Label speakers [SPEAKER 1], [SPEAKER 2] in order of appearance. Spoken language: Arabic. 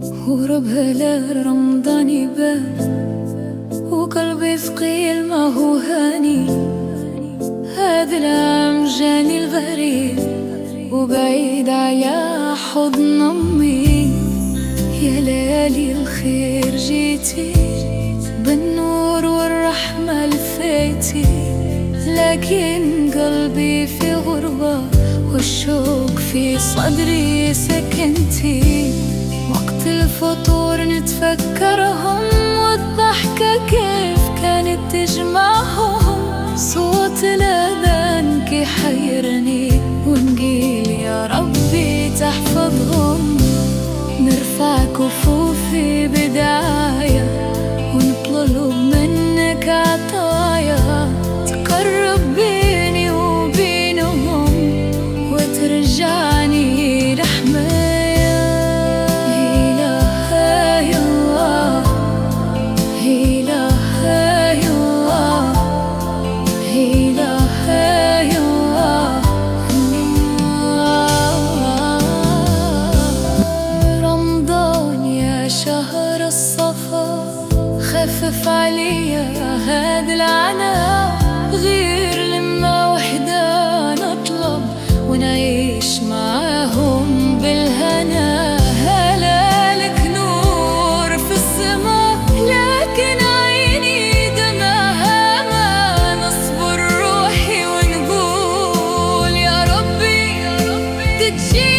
[SPEAKER 1] وربها رمضان يبان وقلبي ثقيل ما هو هاني. هذا العام جاني الغريب وبعيد على حضن أمي. يا ليالي الخير جيتي بالنور والرحمة لفيتي، لكن قلبي في غربة والشوق في صدري سكنتي. وقت الفطور نتفكرهم والضحكة كيف كانت تجمعهم، صوت الأذان كي حيرني ونقيل يا ربي تحفظهم. نرفع كفوفي بداية ونطلب منك عطايا تقرب بيني وبينهم وترجعني لحمايا. إله يا الله إله يا الله إله يا الله. رمضان يا شهر الصفا خفف عليا هذا العناء، غير لما وحدة نطلب ونعيش معاهم بالهنا. هلالك نور في السماء لكن عيني دمعها، ما نصبر روحي ونقول يا ربي تجي